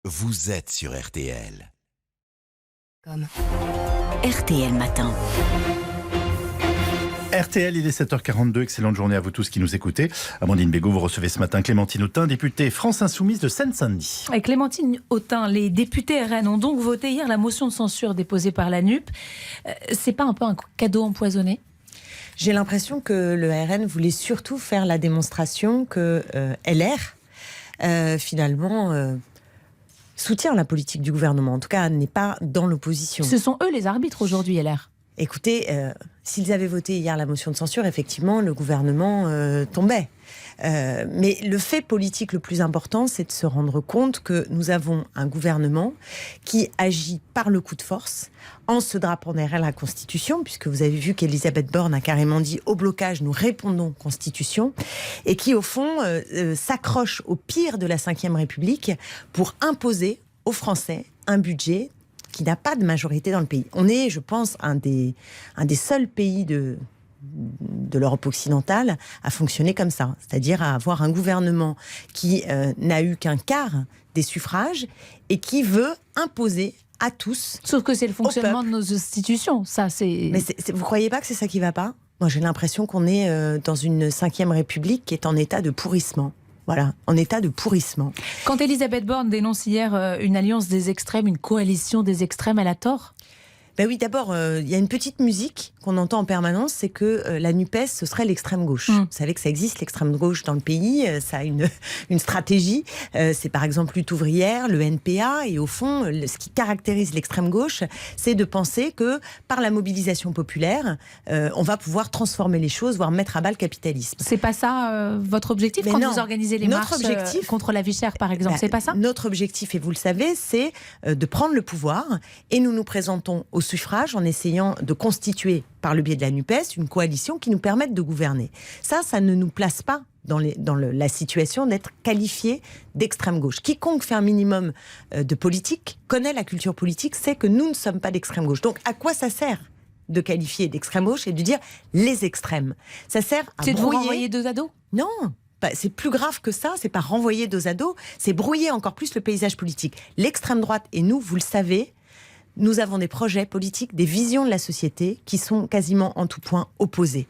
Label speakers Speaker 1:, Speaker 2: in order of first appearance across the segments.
Speaker 1: vous êtes sur RTL.
Speaker 2: RTL Matin.
Speaker 3: RTL, il est 7h42, excellente journée à vous tous qui nous écoutez. Amandine Bégaud, vous recevez ce matin Clémentine Autain, députée France Insoumise de Seine-Saint-Denis.
Speaker 4: Avec Clémentine Autain, les députés RN ont donc voté hier la motion de censure déposée par la NUP. C'est pas un peu un cadeau empoisonné ?
Speaker 5: J'ai l'impression que le RN voulait surtout faire la démonstration que LR, finalement, soutient la politique du gouvernement. En tout cas, n'est pas dans l'opposition.
Speaker 4: Ce sont eux les arbitres aujourd'hui, LR.
Speaker 5: Écoutez, s'ils avaient voté hier la motion de censure, effectivement, le gouvernement tombait. Mais le fait politique le plus important, c'est de se rendre compte que nous avons un gouvernement qui agit par le coup de force, en se drapant derrière la Constitution, puisque vous avez vu qu'Elisabeth Borne a carrément dit « au blocage, nous répondons Constitution », et qui, au fond, s'accroche au pire de la Ve République pour imposer aux Français un budget qui n'a pas de majorité dans le pays. On est, je pense, un des seuls pays de l'Europe occidentale à fonctionner comme ça, c'est-à-dire à avoir un gouvernement qui n'a eu qu'un quart des suffrages et qui veut imposer à tous.
Speaker 4: Sauf que c'est le fonctionnement de nos institutions, ça c'est...
Speaker 5: Mais vous croyez pas que c'est ça qui va pas ? Moi j'ai l'impression qu'on est dans une Ve République qui est en état de pourrissement. Voilà, en état de pourrissement.
Speaker 4: Quand Elisabeth Borne dénonce hier une alliance des extrêmes, une coalition des extrêmes, elle a tort ?
Speaker 5: Ben oui, d'abord, il y a une petite musique qu'on entend en permanence, c'est que la NUPES, ce serait l'extrême gauche. Vous savez que ça existe, l'extrême gauche dans le pays, ça a une stratégie. C'est par exemple Lutte ouvrière, le NPA, et au fond, ce qui caractérise l'extrême gauche, c'est de penser que par la mobilisation populaire, on va pouvoir transformer les choses, voire mettre à bas le capitalisme.
Speaker 4: C'est pas ça votre objectif quand vous organisez les marches contre la vie chère, par exemple, c'est pas ça ?
Speaker 5: Notre objectif, et vous le savez, c'est de prendre le pouvoir, et nous nous présentons au suffrage en essayant de constituer, par le biais de la NUPES, une coalition qui nous permette de gouverner. Ça ne nous place pas dans la situation d'être qualifié d'extrême gauche. Quiconque fait un minimum de politique, connaît la culture politique, sait que nous ne sommes pas d'extrême gauche. Donc à quoi ça sert de qualifier d'extrême gauche et de dire les extrêmes ? Ça sert à
Speaker 4: c'est
Speaker 5: brouiller...
Speaker 4: de vous renvoyer dos à dos ?
Speaker 5: Non, c'est plus grave que ça, c'est pas renvoyer dos à dos, c'est brouiller encore plus le paysage politique. L'extrême droite et nous, vous le savez, nous avons des projets politiques, des visions de la société qui sont quasiment en tout point opposées.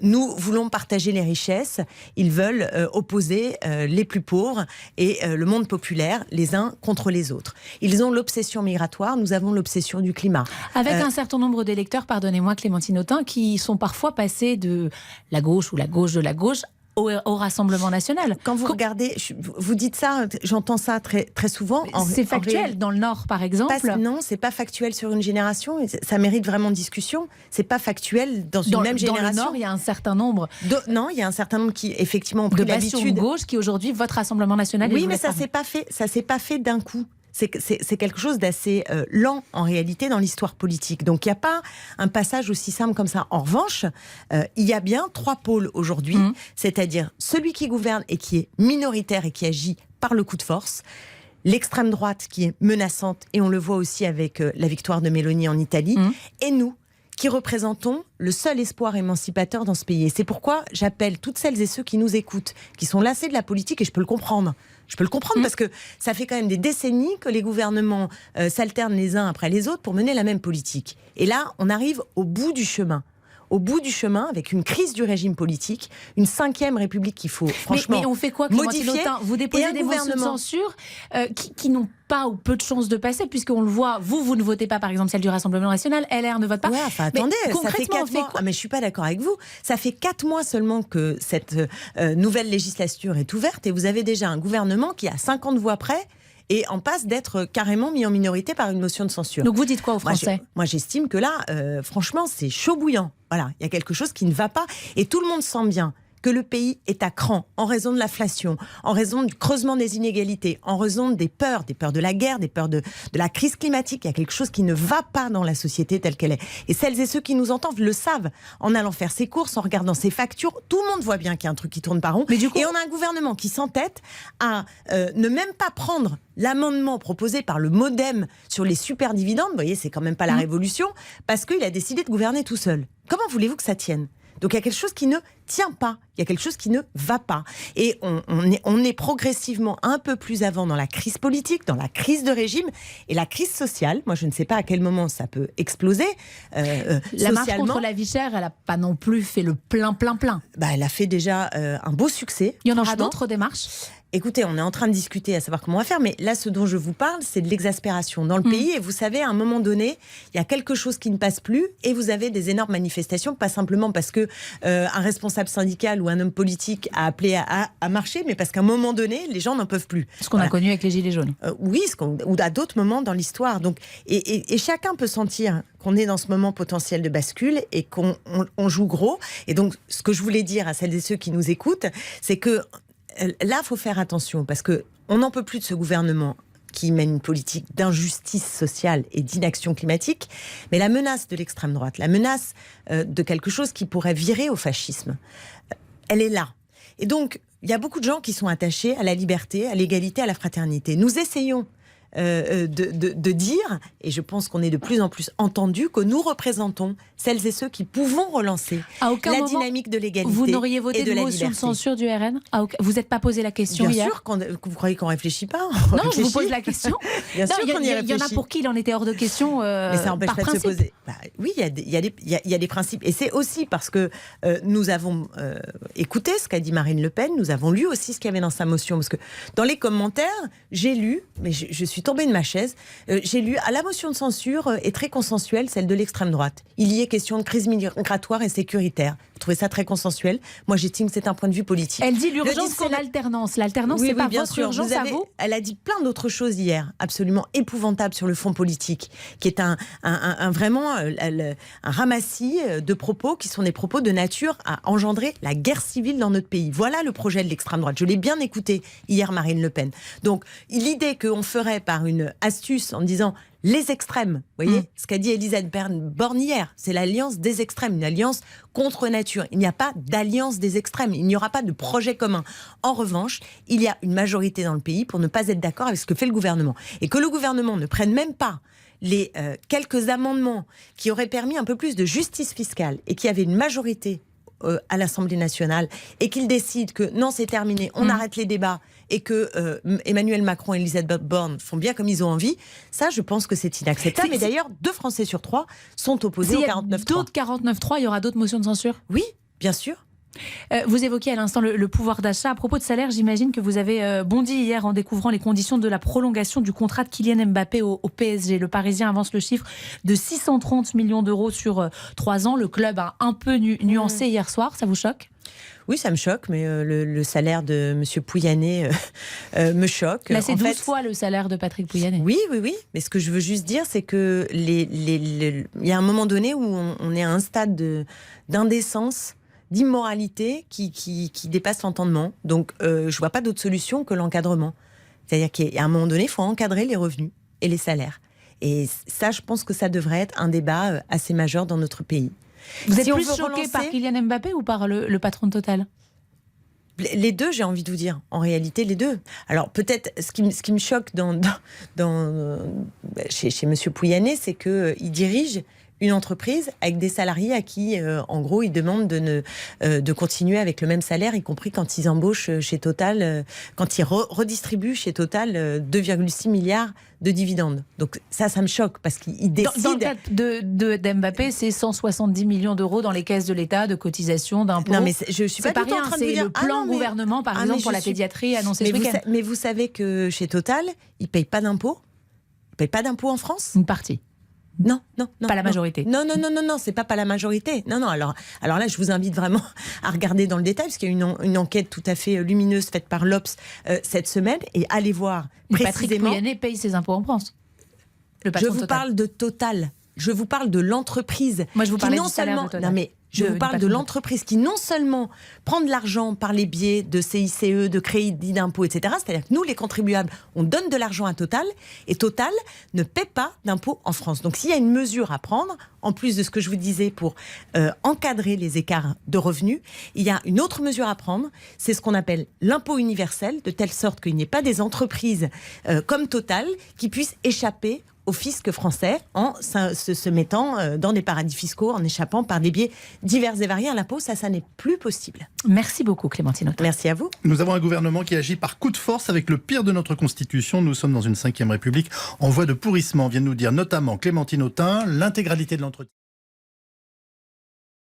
Speaker 5: Nous voulons partager les richesses, ils veulent opposer les plus pauvres et le monde populaire les uns contre les autres. Ils ont l'obsession migratoire, nous avons l'obsession du climat.
Speaker 4: Avec un certain nombre d'électeurs, pardonnez-moi Clémentine Autain, qui sont parfois passés de la gauche ou la gauche de la gauche au Rassemblement national.
Speaker 5: Quand vous regardez, vous dites ça, j'entends ça très, très souvent.
Speaker 4: C'est factuel dans le Nord, par exemple.
Speaker 5: Non, c'est pas factuel sur une génération. Ça mérite vraiment discussion. C'est pas factuel dans une même génération.
Speaker 4: Dans le Nord, il y a un certain nombre.
Speaker 5: Non, il y a un certain nombre qui effectivement ont pris l'habitude.
Speaker 4: De gauche qui aujourd'hui vote Rassemblement national.
Speaker 5: Oui, mais ça s'est pas fait. Ça s'est pas fait d'un coup. C'est quelque chose d'assez lent en réalité dans l'histoire politique. Donc il n'y a pas un passage aussi simple comme ça. En revanche, il y a bien trois pôles aujourd'hui, c'est-à-dire celui qui gouverne et qui est minoritaire et qui agit par le coup de force, l'extrême droite qui est menaçante, et on le voit aussi avec la victoire de Meloni en Italie, et nous qui représentons le seul espoir émancipateur dans ce pays. Et c'est pourquoi j'appelle toutes celles et ceux qui nous écoutent, qui sont lassés de la politique, et je peux le comprendre. Je peux le comprendre parce que ça fait quand même des décennies que les gouvernements s'alternent les uns après les autres pour mener la même politique. Et là, on arrive au bout du chemin. Au bout du chemin, avec une crise du régime politique, une Ve République qu'il faut franchement
Speaker 4: mais on fait quoi,
Speaker 5: modifier.
Speaker 4: Vous déposez des motions de censure qui n'ont pas ou peu de chances de passer, puisqu'on le voit, vous ne votez pas par exemple celle du Rassemblement national, LR ne vote pas.
Speaker 5: Ouais, enfin, attendez, ça fait 4 mois. Mais je suis pas d'accord avec vous. Ça fait 4 mois seulement que cette nouvelle législature est ouverte et vous avez déjà un gouvernement qui a 50 voix près et en passe d'être carrément mis en minorité par une motion de censure.
Speaker 4: Donc vous dites quoi aux Français ?
Speaker 5: Moi j'estime que là, franchement, c'est chaud bouillant. Voilà, il y a quelque chose qui ne va pas. Et tout le monde sent bien que le pays est à cran en raison de l'inflation, en raison du creusement des inégalités, en raison des peurs de la guerre, des peurs de la crise climatique. Il y a quelque chose qui ne va pas dans la société telle qu'elle est. Et celles et ceux qui nous entendent le savent. En allant faire ses courses, en regardant ses factures, tout le monde voit bien qu'il y a un truc qui tourne pas rond. Et on a un gouvernement qui s'entête à ne même pas prendre l'amendement proposé par le MoDem sur les super dividendes. Vous voyez, c'est quand même pas la révolution, parce qu'il a décidé de gouverner tout seul. Comment voulez-vous que ça tienne ? Donc il y a quelque chose qui ne tient pas, il y a quelque chose qui ne va pas. Et on est progressivement un peu plus avant dans la crise politique, dans la crise de régime et la crise sociale. Moi, je ne sais pas à quel moment ça peut exploser.
Speaker 4: La marche contre la vie chère, elle n'a pas non plus fait le plein.
Speaker 5: Elle a fait déjà un beau succès.
Speaker 4: Il y en aura d'autres démarches ?
Speaker 5: Écoutez, on est en train de discuter à savoir comment on va faire, mais là, ce dont je vous parle, c'est de l'exaspération dans le pays. Et vous savez, à un moment donné, il y a quelque chose qui ne passe plus et vous avez des énormes manifestations, pas simplement parce que un responsable syndical ou un homme politique a appelé à marcher, mais parce qu'à un moment donné, les gens n'en peuvent plus.
Speaker 4: Ce qu'on a connu avec les Gilets jaunes.
Speaker 5: Oui, ou à d'autres moments dans l'histoire. Donc, et chacun peut sentir qu'on est dans ce moment potentiel de bascule et qu'on joue gros. Et donc, ce que je voulais dire à celles et ceux qui nous écoutent, c'est que là, il faut faire attention parce qu'on n'en peut plus de ce gouvernement qui mène une politique d'injustice sociale et d'inaction climatique. Mais la menace de l'extrême droite, la menace de quelque chose qui pourrait virer au fascisme, elle est là. Et donc, il y a beaucoup de gens qui sont attachés à la liberté, à l'égalité, à la fraternité. Nous essayons de dire, et je pense qu'on est de plus en plus entendu, que nous représentons celles et ceux qui pouvons relancer la dynamique de l'égalité.
Speaker 4: Vous n'auriez voté
Speaker 5: de
Speaker 4: une motion de censure du RN ? Vous n'êtes pas posé la question hier ?
Speaker 5: Bien sûr, vous croyez qu'on ne réfléchit pas ?
Speaker 4: Non, je vous pose la question.
Speaker 5: Bien sûr qu'on y réfléchit.
Speaker 4: Il y en a pour qui il en était hors de question
Speaker 5: mais ça n'empêche pas de se poser. Oui, il y a des principes. Et c'est aussi parce que nous avons écouté ce qu'a dit Marine Le Pen, nous avons lu aussi ce qu'il y avait dans sa motion. Parce que dans les commentaires, j'ai lu, mais je suis tombée de ma chaise, j'ai lu la motion de censure est très consensuelle, celle de l'extrême droite. Il y est question de crise migratoire et sécuritaire. Vous trouvez ça très consensuel ? Moi, j'estime que c'est un point de vue politique.
Speaker 4: Elle dit l'urgence, c'est l'alternance. L'alternance, c'est pas votre urgence à vous ?
Speaker 5: Elle a dit plein d'autres choses hier, absolument épouvantables sur le fond politique, qui est vraiment un ramassis de propos qui sont des propos de nature à engendrer la guerre civile dans notre pays. Voilà le projet de l'extrême droite. Je l'ai bien écouté hier, Marine Le Pen. Donc, l'idée qu'on ferait par une astuce en disant les extrêmes, vous voyez, ce qu'a dit Elisabeth Borne hier, c'est l'alliance des extrêmes, une alliance contre nature. Il n'y a pas d'alliance des extrêmes, il n'y aura pas de projet commun. En revanche, il y a une majorité dans le pays pour ne pas être d'accord avec ce que fait le gouvernement. Et que le gouvernement ne prenne même pas les quelques amendements qui auraient permis un peu plus de justice fiscale et qui avaient une majorité à l'Assemblée nationale et qu'il décide que non, c'est terminé, on arrête les débats et que Emmanuel Macron et Elisabeth Borne font bien comme ils ont envie, ça, je pense que c'est inacceptable. Mais d'ailleurs, 2 Français sur 3 sont opposés au 49.3.
Speaker 4: D'autres 49.3, il y aura d'autres motions de censure ?
Speaker 5: Oui, bien sûr.
Speaker 4: Vous évoquiez à l'instant le pouvoir d'achat. À propos de salaire, j'imagine que vous avez bondi hier en découvrant les conditions de la prolongation du contrat de Kylian Mbappé au PSG. Le Parisien avance le chiffre de 630 millions d'euros sur 3 ans. Le club a un peu nuancé hier soir. Ça vous choque ?
Speaker 5: Oui, ça me choque, mais le salaire de M. Pouyanné me choque.
Speaker 4: Là, c'est 12 fois le salaire de Patrick Pouyanné.
Speaker 5: Oui. Mais ce que je veux juste dire, c'est que il y a un moment donné où on est à un stade d'indécence, d'immoralité qui dépasse l'entendement. Donc, je ne vois pas d'autre solution que l'encadrement. C'est-à-dire qu'à un moment donné, il faut encadrer les revenus et les salaires. Et ça, je pense que ça devrait être un débat assez majeur dans notre pays.
Speaker 4: Vous êtes plus choqué par Kylian Mbappé ou par le patron de Total ?
Speaker 5: Les deux, j'ai envie de vous dire. En réalité, les deux. Alors, peut-être, ce qui me choque chez M. Pouyanné, c'est qu'il dirige une entreprise avec des salariés à qui, en gros, ils demandent de continuer avec le même salaire, y compris quand ils embauchent chez Total, quand ils redistribuent chez Total 2,6 milliards de dividendes. Donc ça me choque parce qu'il décide...
Speaker 4: Dans le cas d'Mbappé, c'est 170 millions d'euros dans les caisses de l'État, de cotisation, d'impôts.
Speaker 5: Non, mais je suis pas du tout en train de vous dire...
Speaker 4: C'est le plan gouvernement, par exemple, pour la pédiatrie annoncé ce week-end.
Speaker 5: Mais vous savez que chez Total, ils ne payent pas d'impôts ? Ils ne payent pas d'impôts en France ?
Speaker 4: Une partie.
Speaker 5: Non.
Speaker 4: Pas la majorité.
Speaker 5: Non, c'est pas la majorité. Non. Alors là, je vous invite vraiment à regarder dans le détail, parce qu'il y a une enquête tout à fait lumineuse faite par l'Obs cette semaine, et allez voir précisément.
Speaker 4: Patrick Pouyanné paye ses impôts en France.
Speaker 5: Je vous parle de Total. Je vous parle de l'entreprise.
Speaker 4: Moi, je vous parlais du salaire de Total.
Speaker 5: Non, mais je vous parle de l'entreprise qui non seulement prend de l'argent par les biais de CICE, de crédits d'impôt, etc. C'est-à-dire que nous, les contribuables, on donne de l'argent à Total et Total ne paie pas d'impôt en France. Donc s'il y a une mesure à prendre, en plus de ce que je vous disais pour encadrer les écarts de revenus, il y a une autre mesure à prendre, c'est ce qu'on appelle l'impôt universel, de telle sorte qu'il n'y ait pas des entreprises comme Total qui puissent échapper au fisc français en se mettant dans des paradis fiscaux, en échappant par des biais divers et variés à l'impôt. Ça n'est plus possible.
Speaker 4: Merci beaucoup, Clémentine Autain.
Speaker 5: Merci à vous.
Speaker 3: Nous avons un gouvernement qui agit par coup de force avec le pire de notre Constitution. Nous sommes dans une 5e République en voie de pourrissement, vient de nous dire notamment Clémentine Autain. L'intégralité de l'entretien